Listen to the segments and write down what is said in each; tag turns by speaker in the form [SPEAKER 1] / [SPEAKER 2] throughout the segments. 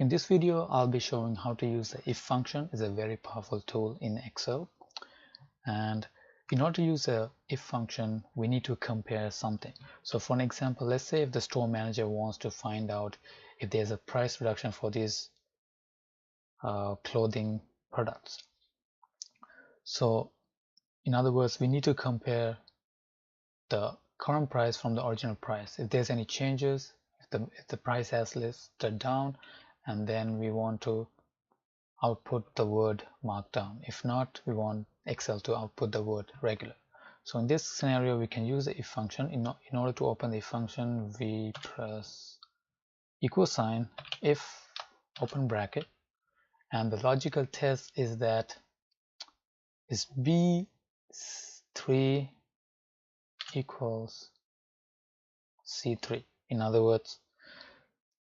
[SPEAKER 1] In this video, I'll be showing how to use the if function. It's a very powerful tool in Excel. And in order to use a if function, we need to compare something. So for an example, let's say if the store manager wants to find out if there's a price reduction for these clothing products. So in other words, we need to compare the current price from the original price. If there's any changes, if the price has listed down, and then we want to output the word markdown. If not, we want Excel to output the word regular. So in this scenario, we can use the if function. In order to open the if function, we press equal sign if open bracket, and the logical test is that is B3 equals C3. In other words,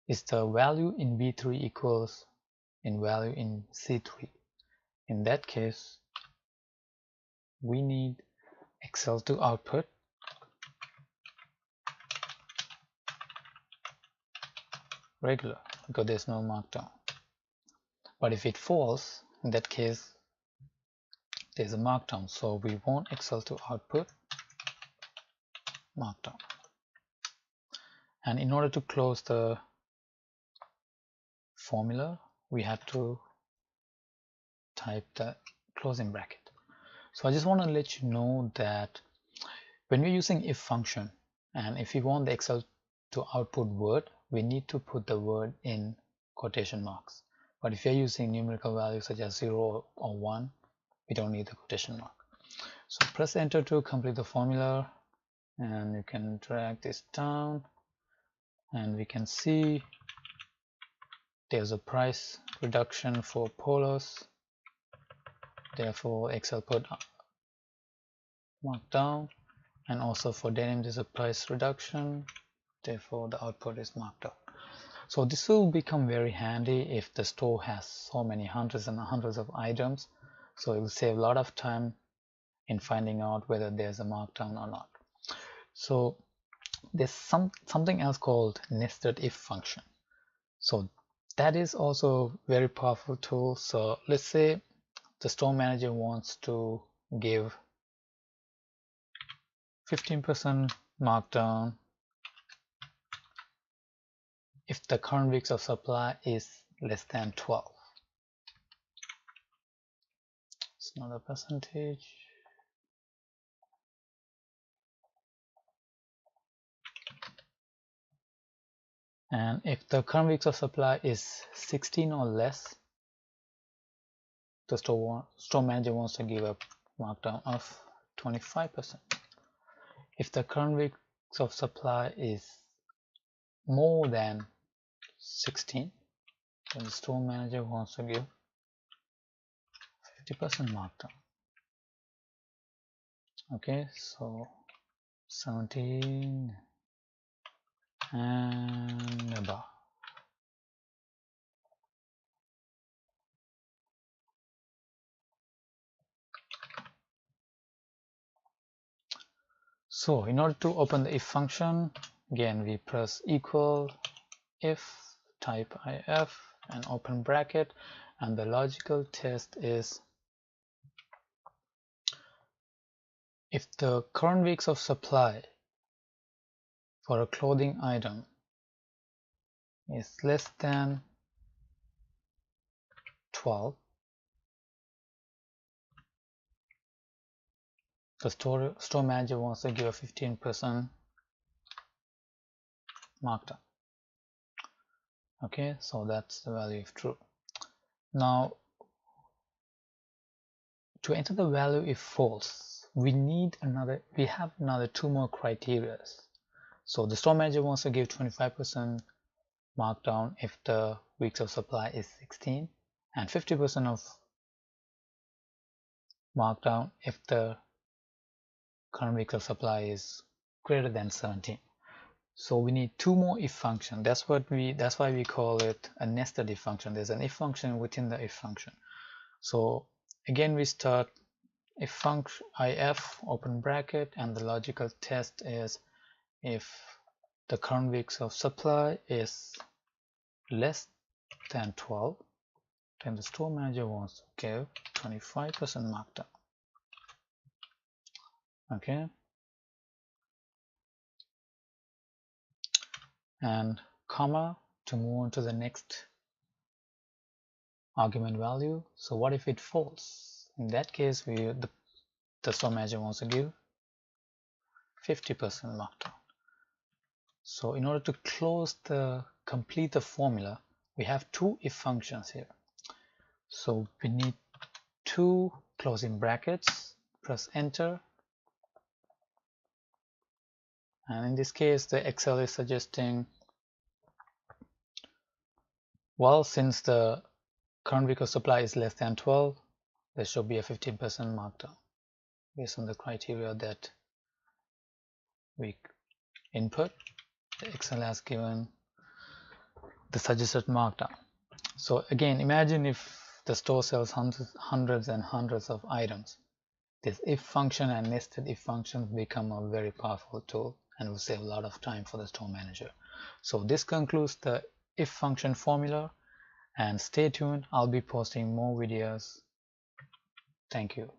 [SPEAKER 1] is the value in B3 equals in value in C3. In that case, we need Excel to output regular because there's no markdown. But if it falls, in that case there's a markdown, so we want Excel to output markdown. And in order to close the formula, we have to type the closing bracket. So I just want to let you know that when we're using if function, and if we want the Excel to output word, we need to put the word in quotation marks. But if you're using numerical values such as 0 or 1, we don't need the quotation mark. So press enter to complete the formula, and you can drag this down, and we can see there's a price reduction for polos. Therefore, Excel put markdown, and also for denim there's a price reduction. Therefore, the output is markdown. So this will become very handy if the store has so many hundreds and hundreds of items. So it will save a lot of time in finding out whether there's a markdown or not. So there's something else called nested if function. So that is also a very powerful tool. So let's say the store manager wants to give 15% markdown if the current weeks of supply is less than 12. It's not a percentage. And if the current weeks of supply is 16 or less, the store manager wants to give a markdown of 25%. If the current weeks of supply is more than 16, then the store manager wants to give 50% markdown. Okay, so 17 and above. So in order to open the if function, again we press equal if, type if and open bracket, and the logical test is if the current weeks of supply for a clothing item is less than 12, the store manager wants to give a 15% markdown. Okay, so that's the value if true. Now, to enter the value if false, we have another two more criteria. So the store manager wants to give 25% markdown if the weeks of supply is 16, and 50% of markdown if the current weeks of supply is greater than 17. So we need two more if function. That's why we call it a nested if function. There's an if function within the if function. So again, we start if function if open bracket, and the logical test is if the current weeks of supply is less than 12, then the store manager wants to give 25% markdown. Okay, and comma to move on to the next argument value. So what if it falls? In that case, the store manager wants to give 50% markdown. So in order to complete the formula, we have two if functions here. So we need two closing brackets, press enter, and in this case the Excel is suggesting, well, since the current week of supply is less than 12, there should be a 15% markdown based on the criteria that we input. The Excel has given the suggested markdown. So again, imagine if the store sells hundreds and hundreds of items. This if function and nested if functions become a very powerful tool and will save a lot of time for the store manager. So this concludes the if function formula, and stay tuned, I'll be posting more videos. Thank you.